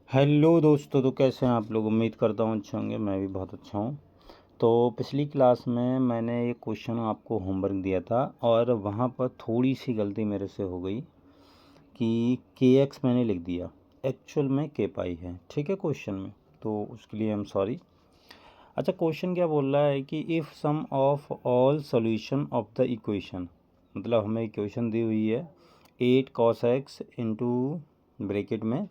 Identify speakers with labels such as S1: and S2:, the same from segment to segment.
S1: Hello दोस्तों, तो कैसे हैं आप लोग। उम्मीद करता हूँ अच्छे होंगे। मैं भी बहुत अच्छा हूँ। तो पिछली क्लास में मैंने एक क्वेश्चन आपको होमवर्क दिया था और वहाँ पर थोड़ी सी गलती मेरे से हो गई कि के एक्स मैंने लिख दिया, एक्चुअल में के पाई है। ठीक है क्वेश्चन में, तो उसके लिए आई एम सॉरी। अच्छा, क्वेश्चन क्या बोल रहा है कि if sum of all solution of the equation, मतलब हमें इक्वेशन दी हुई है 8 cos x इंटू ब्रैकेट में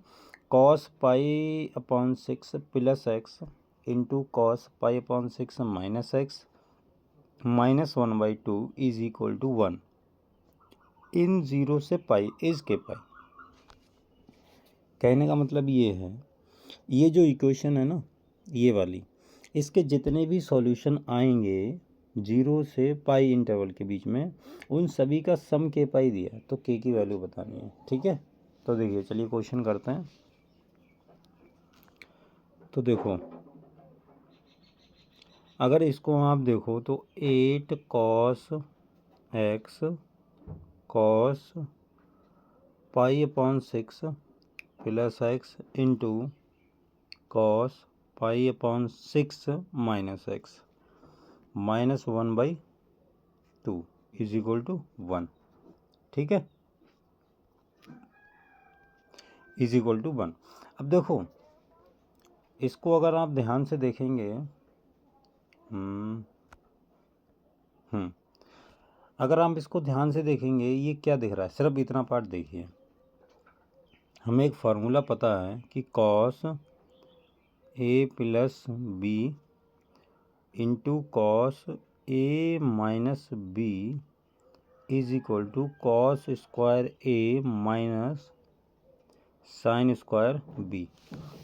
S1: cos pi upon 6 plus x into cos pi upon 6 minus x minus 1/2 is equal to 1 in 0 से पाई इज के पाई। कहने का मतलब ये है, ये जो इक्वेशन है ना, ये वाली, इसके जितने भी सॉल्यूशन आएंगे 0 से पाई इंटरवल के बीच में, उन सभी का सम के पाई दिया है, तो के की वैल्यू बतानी है। ठीक है, तो देखिए, चलिए क्वेश्चन करते हैं। तो देखो, अगर इसको आप देखो तो 8 cos x cos pi upon 6 plus x into cos pi upon 6 minus x minus 1/2 is equal to 1। ठीक है, इज इक्वल टू 1। अब देखो, इसको अगर आप ध्यान से देखेंगे, अगर आप इसको ध्यान से देखेंगे, ये क्या दिख रहा है, सिर्फ इतना पार्ट देखिए। हमें एक फार्मूला पता है कि cos A plus B into cos A minus B is equal to cos square A minus sine square B.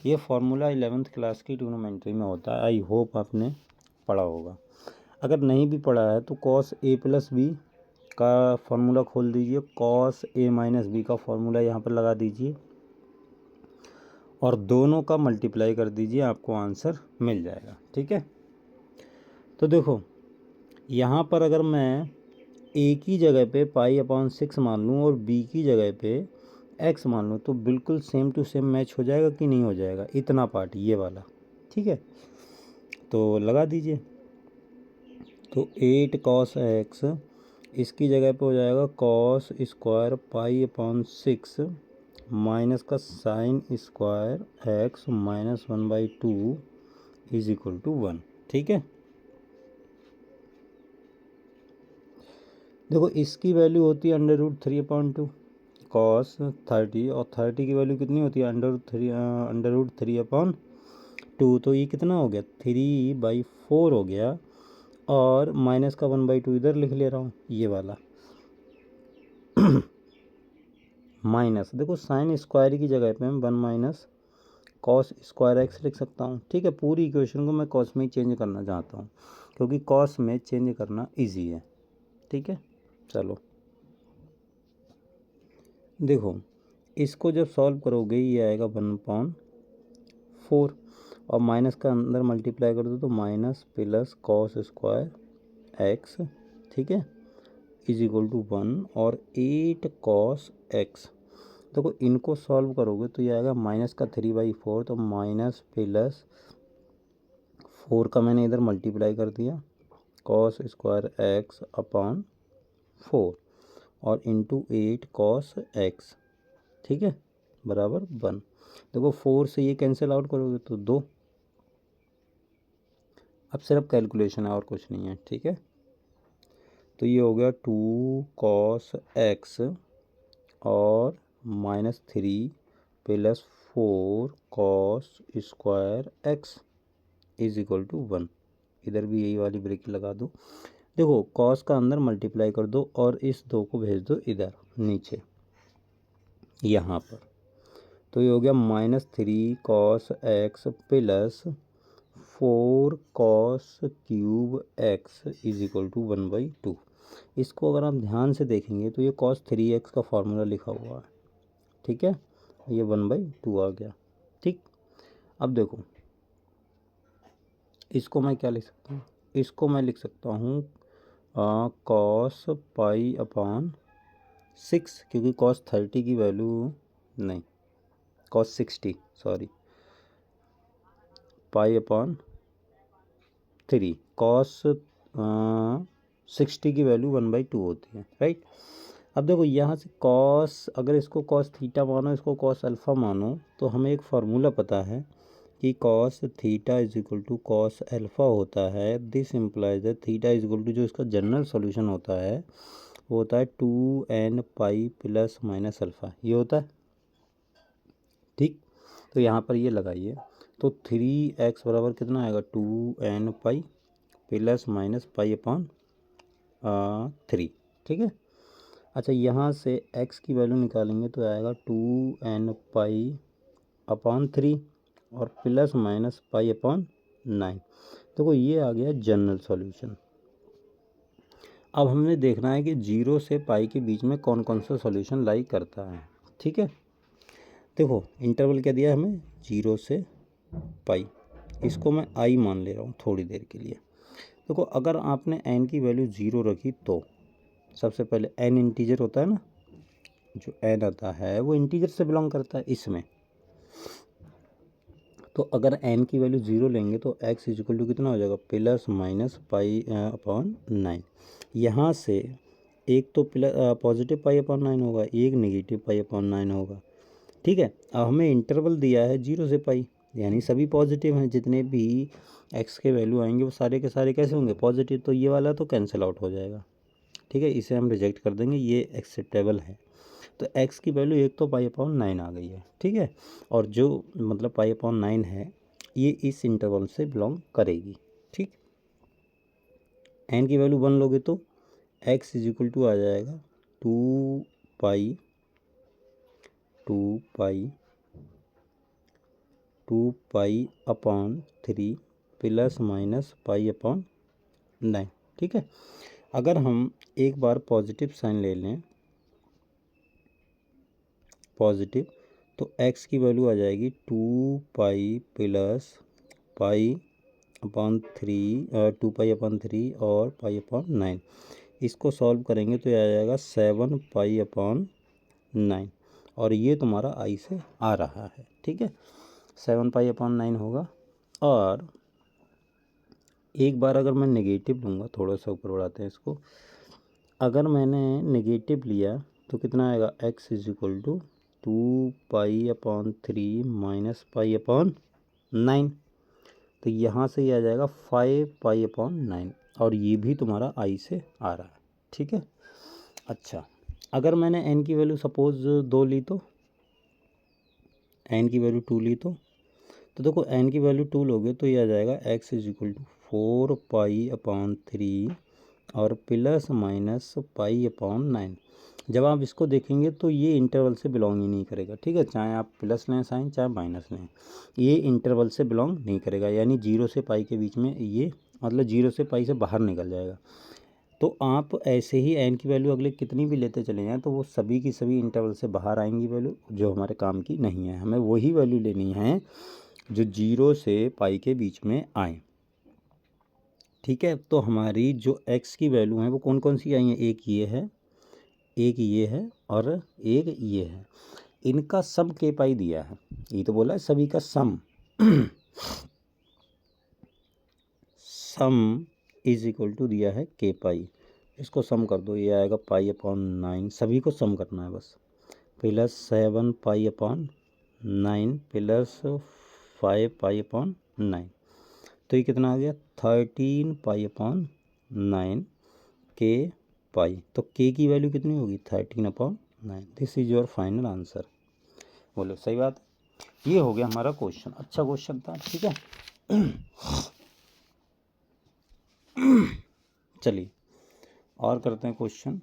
S1: ये फार्मूला 11th क्लास की ट्रिग्नोमेट्री में होता है। आई होप आपने पढ़ा होगा। अगर नहीं भी पढ़ा है तो कॉस ए प्लस बी का फार्मूला खोल दीजिए, कॉस ए माइनस बी का फार्मूला यहाँ पर लगा दीजिए और दोनों का मल्टीप्लाई कर दीजिए, आपको आंसर मिल जाएगा। ठीक है, तो देखो यहाँ पर अगर मैं ए की जगह पे पाई अपॉन 6 मान लूँ और बी की जगह पे एक्स मान लूँ, तो बिल्कुल सेम टू सेम मैच हो जाएगा कि नहीं हो जाएगा, इतना पार्ट ये वाला। ठीक है, तो लगा दीजिए। तो 8 cos x इसकी जगह पे हो जाएगा cos square pi upon 6 minus का sine square x minus 1/2 is equal to 1। ठीक है, देखो इसकी वैल्यू होती है √3/2 कॉस 30, और 30 की वैल्यू कितनी होती है, √3/2। तो ये कितना हो गया, 3/4 हो गया, और माइनस का 1/2 इधर लिख ले रहा हूँ, ये वाला माइनस, देखो साइन स्क्वायर की जगह पे मैं 1 माइनस कॉस स्क्वायर एक्स लिख सकता हूँ। ठीक है, पूरी इक्वेशन को मैं कॉस में ही चेंज करना चाहता हूँ, क्योंकि कॉस में चेंज करना इजी है। ठीक है, चलो देखो, इसको जब सॉल्व करोगे ये आएगा 1/4, और माइनस का अंदर मल्टीप्लाई कर दो तो minus plus cos square x, ठीक है, इज इक्वल टू 1, और 8 cos x। देखो इनको सॉल्व करोगे तो ये आएगा माइनस का 3/4, तो माइनस प्लस 4 का मैंने इधर मल्टीप्लाई कर दिया कॉस स्क्वायर एक्स अपॉन 4, और इंटू 8 cos x। ठीक है, बराबर 1। देखो 4 से ये कैंसिल आउट करोगे तो 2। अब सिर्फ कैलकुलेशन है और कुछ नहीं है। ठीक है, तो ये हो गया 2 cos x और -3 plus 4 cos square x is equal to 1। इधर भी यही वाली ब्रेकेट लगा दो। देखो cos का अंदर मल्टीप्लाई कर दो और इस 2 को भेज दो इधर नीचे यहाँ पर, तो ये हो गया -3 cos x plus 4 cos cube x is equal to 1/2। इसको अगर आप ध्यान से देखेंगे तो ये cos 3x का फार्मूला लिखा हुआ है। ठीक है, ये 1/2 आ गया। ठीक, अब देखो इसको मैं क्या लिख सकता हूँ, इसको मैं लिख सकता हूँ cos पाई अपॉन 6, क्योंकि cos 30 की वैल्यू नहीं, cos 60 सॉरी, पाई अपॉन 3। कॉस 60 की वैल्यू 1/2 होती है, राइट। अब देखो यहाँ से कॉस, अगर इसको कॉस थीटा मानो, इसको कॉस अल्फ़ा मानो, तो हमें एक फार्मूला पता है कि cos theta is equal to cos alpha होता है। This implies that theta is equal to, जो इसका जनरल सॉल्यूशन होता है वो होता है 2n pi plus minus alpha, ये होता है, ठीक। तो यहाँ पर ये लगाइए, तो 3x बराबर कितना आएगा, 2n pi plus minus pi upon 3, ठीक है। अच्छा, यहाँ से x की वैल्यू निकालेंगे तो आएगा 2n पाई अपॉन 3 और प्लस माइनस पाई अपॉन 9। देखो ये आ गया जनरल सॉल्यूशन। अब हमने देखना है कि 0 से पाई के बीच में कौन कौन सा सॉल्यूशन लाई करता है, ठीक है। देखो इंटरवल क्या दिया है हमें, 0 से पाई, इसको मैं i मान ले रहा हूँ थोड़ी देर के लिए। देखो अगर आपने n की वैल्यू 0 रखी तो सबसे पहले n इंटीजर होता है ना, जो n आता है वो इंटीजर से बिलोंग करता है इसमें। तो अगर n की वैल्यू 0 लेंगे तो x इज इक्वल टू कितना हो जाएगा, प्लस माइनस पाई अपॉन 9। यहाँ से एक तो पॉजिटिव पाई अपॉन 9 होगा, एक नेगेटिव पाई अपॉन 9 होगा, ठीक है। अब हमें इंटरवल दिया है 0 से पाई, यानी सभी पॉजिटिव हैं, जितने भी x के वैल्यू आएंगे वो सारे के सारे कैसे होंगे, पॉजिटिव। तो ये वाला तो कैंसिल आउट हो जाएगा, ठीक है, इसे हम रिजेक्ट कर देंगे, ये एक्सेप्टेबल है। तो x की वैल्यू एक तो पाई अपॉन 9 आ गई है, ठीक है। और जो मतलब पाई अपॉन 9 है ये इस इंटरवल से बिलोंग करेगी, ठीक। n की वैल्यू 1 लोगे तो x इज इक्वल टू आ जाएगा 2 pi upon 3 plus minus pi upon 9, ठीक है। अगर हम एक बार पॉजिटिव साइन ले लें, पॉजिटिव, तो x की वैल्यू आ जाएगी 2 pi plus pi upon 3, 2 pi upon 3 और पाई अपॉन 9। इसको सॉल्व करेंगे तो ये आ जाएगा 7 पाई अपॉन 9, और ये तुम्हारा i से आ रहा है, ठीक है। 7 पाई अपॉन 9 होगा। और एक बार अगर मैं नेगेटिव लूँगा, थोड़ा सा ऊपर बढ़ाते हैं इसको, अगर मैंने नेगेटिव लिया तो कितना आएगा, x is equal to 2 pi upon 3 minus pi upon 9। तो यहाँ से ये आ जाएगा 5 पाई अपॉन 9, और ये भी तुम्हारा i से आ रहा है, ठीक है। अच्छा, अगर मैंने n की वैल्यू सपोज 2 ली तो, n की वैल्यू 2 ली तो देखो n की वैल्यू 2 लोगे तो ये आ जाएगा x is equal to 4 pi upon 3 और प्लस माइनस पाई अपॉन 9। जब आप इसको देखेंगे तो ये इंटरवल से बिलोंग ही नहीं करेगा, ठीक है। चाहे आप प्लस लें साइन, चाहे माइनस लें, ये इंटरवल से बिलोंग नहीं करेगा, यानी 0 से पाई के बीच में ये, मतलब 0 से पाई से बाहर निकल जाएगा। तो आप ऐसे ही n की वैल्यू अगले कितनी भी लेते चले जाएँ तो वो सभी की सभी इंटरवल से बाहर आएंगी वैल्यू, जो हमारे काम की नहीं है। हमें वही वैल्यू लेनी है जो 0 से पाई के बीच में आए, ठीक है। तो हमारी जो x की वैल्यू है वो कौन कौन सी आई हैं, एक ये है, एक ये है और एक ये है। इनका सम के पाई दिया है, ये तो बोला है सभी का सम सम इज इक्वल टू दिया है के पाई। इसको सम कर दो, ये आएगा पाई अपॉन 9, सभी को सम करना है बस, प्लस 7 पाई अपॉन 9 प्लस 5 पाई अपॉन 9। तो ये कितना आ गया, 13 पाई अपॉन 9 के पाई। तो के की वैल्यू कितनी होगी, 13 upon 9। This is your final answer. बोलो सही बात है। ये हो गया हमारा क्वेश्चन, अच्छा क्वेश्चन था, ठीक है। चलिए और करते हैं क्वेश्चन,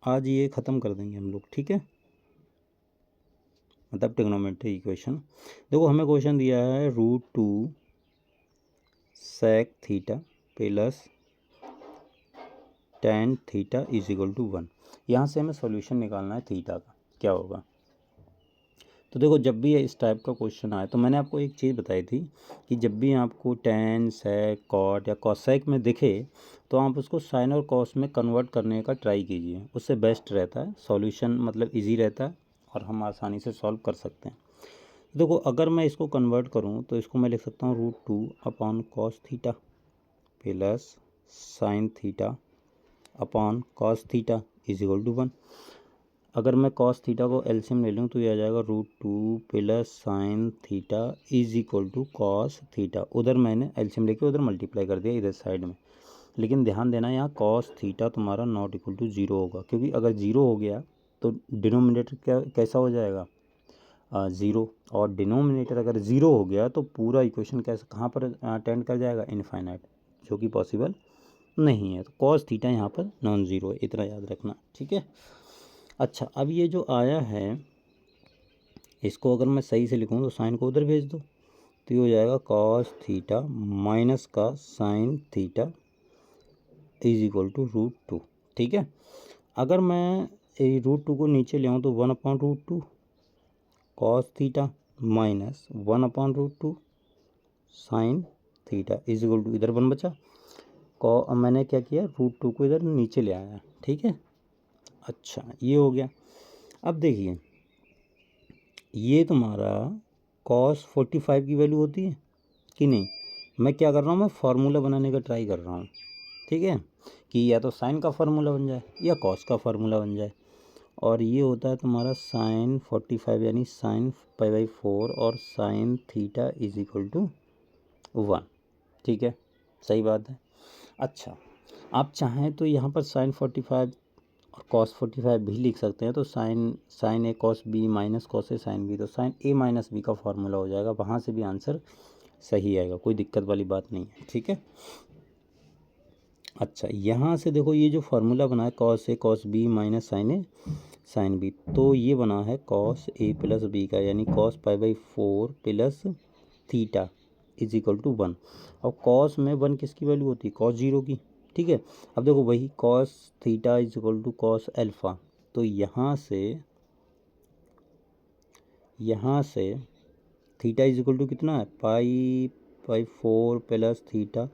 S1: आज ये ख़त्म कर देंगे हम लोग, ठीक है, मतलब ट्रिग्नोमेट्री इक्वेशन। देखो हमें क्वेश्चन दिया है √2 sec theta plus tan theta is equal to 1। यहाँ से हमें सॉल्यूशन निकालना है थीटा का, क्या होगा। तो देखो जब भी इस टाइप का क्वेश्चन आए तो मैंने आपको एक चीज़ बताई थी कि जब भी आपको tan sec cot या cosec में दिखे तो आप उसको साइन और कॉस में कन्वर्ट करने का ट्राई कीजिए, उससे बेस्ट रहता है, सॉल्यूशन मतलब इजी रहता है और हम आसानी से सॉल्व कर सकते हैं। देखो अगर मैं इसको कन्वर्ट करूँ तो इसको मैं लिख सकता हूँ √2/cos theta plus sine theta upon cos theta is equal to 1। अगर मैं कॉस थीटा को एलसीएम ले लूँ तो ये आ जाएगा √2 plus sine theta is equal to cos theta. उधर मैंने एलसीएम लेके उधर मल्टीप्लाई कर दिया इधर साइड में, लेकिन ध्यान देना यहाँ कॉस थीटा तुम्हारा नॉट इक्वल टू 0 होगा, क्योंकि अगर 0 हो गया तो डिनोमिनेटर क्या कैसा हो जाएगा 0, और डिनोमिनेटर अगर 0 हो गया तो पूरा इक्वेशन कैसे कहाँ पर टेंड कर जाएगा इनफाइनाइट, जो कि पॉसिबल नहीं है। तो कॉस थीटा यहाँ पर नॉन ज़ीरो है, इतना याद रखना, ठीक है। अच्छा, अब ये जो आया है इसको अगर मैं सही से लिखूँ तो साइन को उधर भेज दो, तो ये हो जाएगा कॉस थीटा माइनस का sine theta is equal to √2, ठीक है। अगर मैं √2 को नीचे ले आऊँ तो 1/√2 cos theta minus 1/√2 sine theta is equal to, इधर 1 बचा, मैंने क्या किया √2 को इधर नीचे ले आया, ठीक है। अच्छा, ये हो गया। अब देखिए ये तुम्हारा cos 45 की वैल्यू होती है कि नहीं। मैं क्या कर रहा हूँ, मैं फार्मूला बनाने का ट्राई कर रहा हूँ, ठीक है, कि या तो साइन का फार्मूला बन जाए या कॉस का फार्मूला बन जाए। और ये होता है तुम्हारा साइन 45 यानी साइन π/4 और sine theta is equal to 1, ठीक है, सही बात है। अच्छा, आप चाहें तो यहाँ पर साइन 45 और कॉस 45 भी लिख सकते हैं, तो sign A cos B minus cos A sine B, तो साइन ए माइनस बी का फार्मूला हो जाएगा, वहाँ से भी आंसर सही आएगा, कोई दिक्कत वाली बात नहीं है, ठीक है। अच्छा, यहाँ से देखो ये जो फार्मूला बना है cos A cos B minus sign A sine B, तो ये बना है कॉस ए प्लस बी का, यानी cos π/4 plus theta is equal to 1। और कॉस में 1 किसकी वैल्यू होती है, cos 0 की, ठीक है। अब देखो वही cos theta is equal to cos alpha, तो यहाँ से थीटा इज इक्वल टू कितना है π/4 plus theta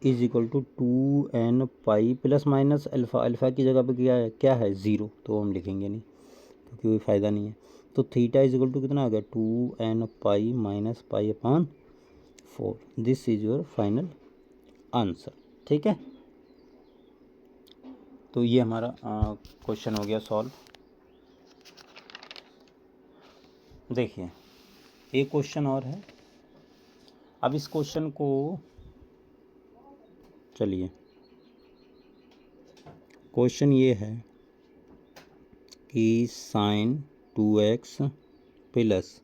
S1: is equal to 2n pi plus minus alpha, alpha की जगह पे क्या है 0, तो हम लिखेंगे नहीं क्योंकि कोई फ़ायदा नहीं है। तो थीटा इज इक्वल टू कितना आ गया 2n pi minus π/4। This is your final answer, ठीक है। तो ये हमारा क्वेश्चन हो गया सॉल्व। देखिए एक क्वेश्चन और है। अब इस क्वेश्चन को चलिए, क्वेश्चन ये है कि sine 2x plus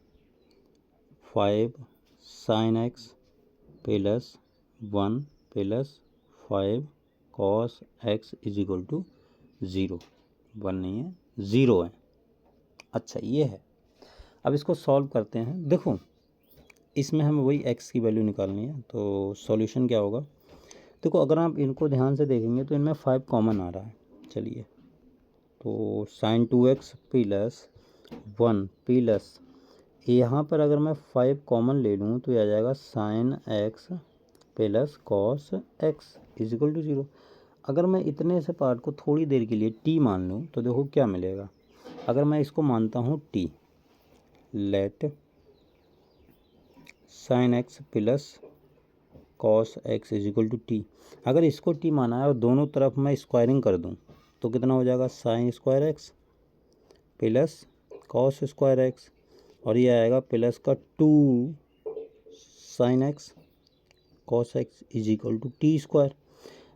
S1: 5 sine x plus 1 plus 5 cos x is equal to 0, 1 नहीं है 0 है। अच्छा, ये है। अब इसको सॉल्व करते हैं। देखो इसमें हमें वही x की वैल्यू निकालनी है, तो सॉल्यूशन क्या होगा। देखो अगर आप इनको ध्यान से देखेंगे तो इनमें 5 कॉमन आ रहा है। चलिए, तो साइन 2x प्लस 1 प्लस यहाँ पर अगर मैं 5 कॉमन ले लूँ तो यह आ जाएगा sine x plus cos x is equal to 0। अगर मैं इतने से पार्ट को थोड़ी देर के लिए t मान लूँ तो देखो क्या मिलेगा। अगर मैं इसको मानता हूँ t, let sine x plus cos x is equal to t. अगर इसको t माना है और दोनों तरफ मैं स्क्वायरिंग कर दूं तो कितना हो जाएगा sine square x plus cos square x, और ये आएगा प्लस का 2 sine x cos x is equal to t square.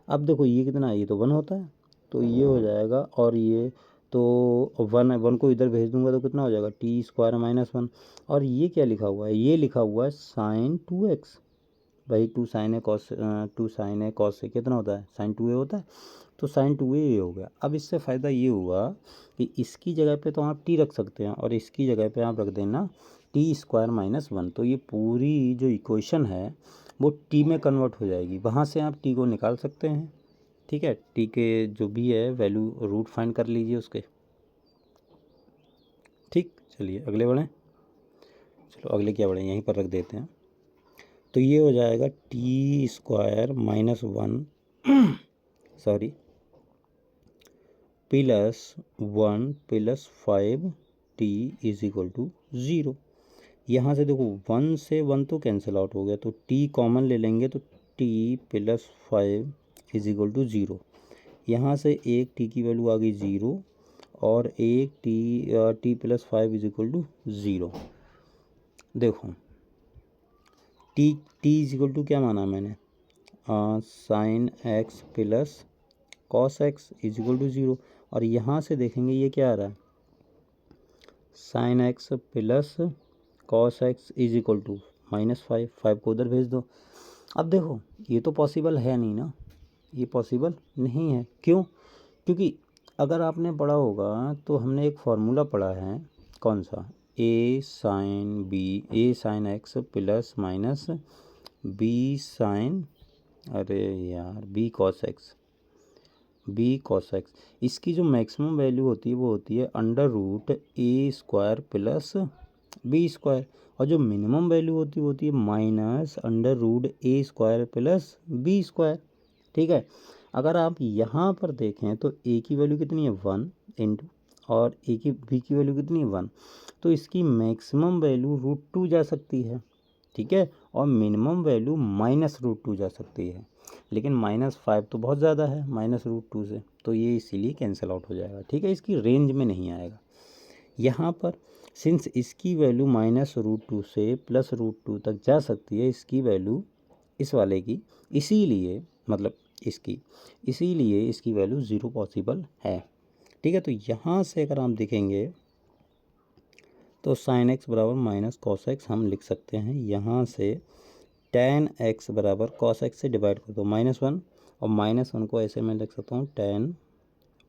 S1: अब देखो ये कितना है, ये तो 1 होता है, तो ये हो जाएगा, और ये तो 1 को इधर भेज दूंगा तो कितना हो जाएगा टी स्क्वायर माइनस 1। और ये क्या लिखा हुआ है, ये लिखा हुआ है साइन 2x, भाई 2 साइन ए कॉस से कितना होता है साइन 2a होता है, तो साइन 2a ये हो गया। अब इससे फ़ायदा ये हुआ कि इसकी जगह पे तो आप t रख सकते हैं और इसकी जगह पे आप रख देना टी स्क्वायर माइनस 1, तो ये पूरी जो इक्वेशन है वो t में कन्वर्ट हो जाएगी। वहाँ से आप t को निकाल सकते हैं, ठीक है। t के जो भी है वैल्यू रूट फाइंड कर लीजिए उसके, ठीक। चलिए अगले बढ़ें, चलो अगले क्या बढ़ें, यहीं पर रख देते हैं। तो ये हो जाएगा t square minus 1 sorry plus 1 plus 5 t is equal to 0। यहाँ से देखो 1 से 1 तो कैंसिल आउट हो गया, तो t कॉमन ले लेंगे तो t plus 5 is equal to 0। यहाँ से एक t की वैल्यू आ गई 0 और एक t plus 5 is equal to 0। देखो t इज इक्वल टू क्या माना मैंने, sine x plus cos x is equal to 0। और यहाँ से देखेंगे ये क्या आ रहा है, sine x plus cos x is equal to -5। 5 को उधर भेज दो। अब देखो ये तो पॉसिबल है नहीं ना, ये पॉसिबल नहीं है। क्यों? क्योंकि अगर आपने पढ़ा होगा तो हमने एक फार्मूला पढ़ा है, कौन सा, a sine x plus minus b sine, अरे यार बी कॉस एक्स। इसकी जो मैक्सिमम वैल्यू होती है वो होती है अंडर रूट ए स्क्वायर प्लस बी स्क्वायर, और जो मिनिमम वैल्यू होती है माइनस अंडर रूट ए स्क्वायर प्लस बी स्क्वायर। ठीक है, अगर आप यहाँ पर देखें तो ए की वैल्यू कितनी है 1 इंटू, और ए की बी की वैल्यू कितनी है 1, तो इसकी मैक्सिमम वैल्यू √2 जा सकती है। ठीक है, और मिनिमम वैल्यू -√2 जा सकती है, लेकिन -5 तो बहुत ज़्यादा है -√2 से, तो ये इसीलिए कैंसिल आउट हो जाएगा। ठीक है, इसकी रेंज में नहीं आएगा। यहाँ पर सिंस इसकी वैल्यू -√2 से +√2 तक जा सकती है, इसकी वैल्यू इस वाले की, इसीलिए मतलब इसीलिए इसकी वैल्यू 0 पॉसिबल है। ठीक है, तो यहाँ से अगर हम देखेंगे तो साइन एक्स बराबर माइनस कॉस एक्स हम लिख सकते हैं। यहाँ से tan x बराबर कॉस एक्स से डिवाइड कर दो -1, और -1 को ऐसे मैं लिख सकता हूँ tan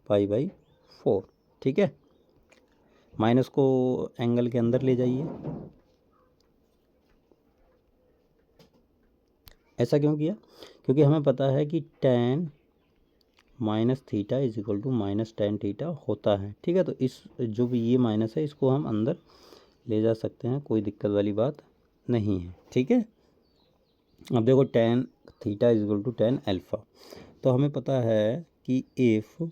S1: π/4। ठीक है, माइनस को एंगल के अंदर ले जाइए। ऐसा क्यों किया? क्योंकि हमें पता है कि tan -θ is equal to -tan θ होता है। ठीक है, तो इस जो भी ये माइनस है इसको हम अंदर ले जा सकते हैं, कोई दिक्कत वाली बात नहीं है। ठीक है, अब देखो tan θ is equal to tan alpha, तो हमें पता है कि if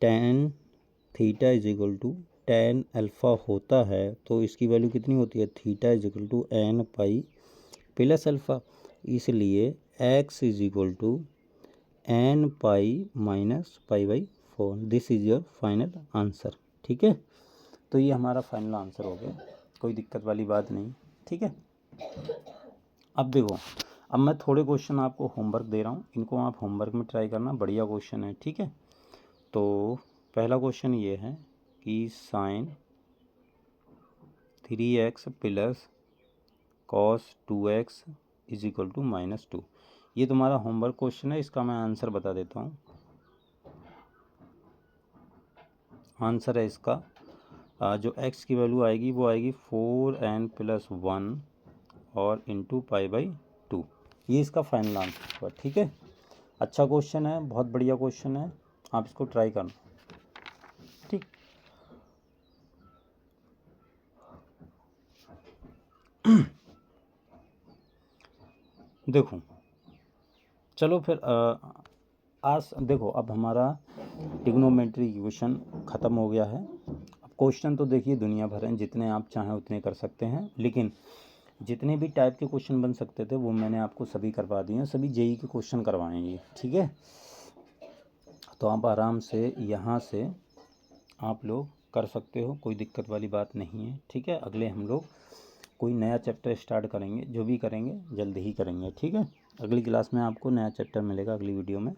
S1: tan θ is equal to tan alpha होता है तो इसकी वैल्यू कितनी होती है, θ is equal to n pi plus alpha, इसलिए x is equal to n pi minus π/4। This is your final answer. ठीक है, तो ये हमारा फाइनल आंसर हो गया, कोई दिक्कत वाली बात नहीं। ठीक है, अब देखो, अब मैं थोड़े क्वेश्चन आपको होमवर्क दे रहा हूँ, इनको आप होमवर्क में ट्राई करना, बढ़िया क्वेश्चन है। ठीक है, तो पहला क्वेश्चन ये है कि sine 3x plus cos 2x is equal to -2। ये तुम्हारा होमवर्क क्वेश्चन है, इसका मैं आंसर बता देता हूँ। आंसर है इसका जो x की वैल्यू आएगी वो आएगी 4n + 1 और इंटू π/2। ये इसका फाइनल आंसर हुआ। ठीक है, अच्छा क्वेश्चन है, बहुत बढ़िया क्वेश्चन है, आप इसको ट्राई करना। ठीक, देखो चलो फिर आज देखो, अब हमारा ट्रिग्नोमेट्री इक्वेशन ख़त्म हो गया है। अब क्वेश्चन तो देखिए दुनिया भर हैं, जितने आप चाहें उतने कर सकते हैं, लेकिन जितने भी टाइप के क्वेश्चन बन सकते थे वो मैंने आपको सभी करवा दिए हैं, सभी जेई के क्वेश्चन करवाएंगे। ठीक है, तो आप आराम से यहाँ से आप लोग कर सकते हो, कोई दिक्कत वाली बात नहीं है। ठीक है, अगले हम लोग कोई नया चैप्टर स्टार्ट करेंगे, जो भी करेंगे जल्द ही करेंगे। ठीक है, अगली क्लास में आपको नया चैप्टर मिलेगा अगली वीडियो में।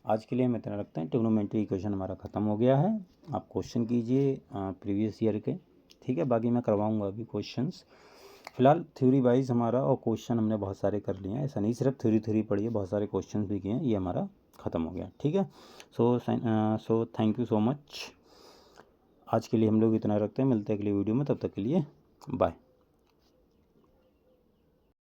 S1: आज के लिए हम इतना रखते हैं, ट्रिग्नोमेट्री इक्वेशन हमारा ख़त्म हो गया है। आप क्वेश्चन कीजिए प्रीवियस ईयर के। ठीक है, बाकी मैं करवाऊँगा अभी क्वेश्चंस। फिलहाल थ्योरी वाइज हमारा और क्वेश्चन हमने बहुत सारे कर लिए हैं, ऐसा नहीं सिर्फ थ्योरी पढ़ी है, बहुत सारे क्वेश्चन भी किए हैं, ये हमारा ख़त्म हो गया। ठीक है, so thank you so much. आज के लिए हम लोग इतना रखते हैं, मिलते हैं अगली वीडियो में, तब तक के लिए बाय।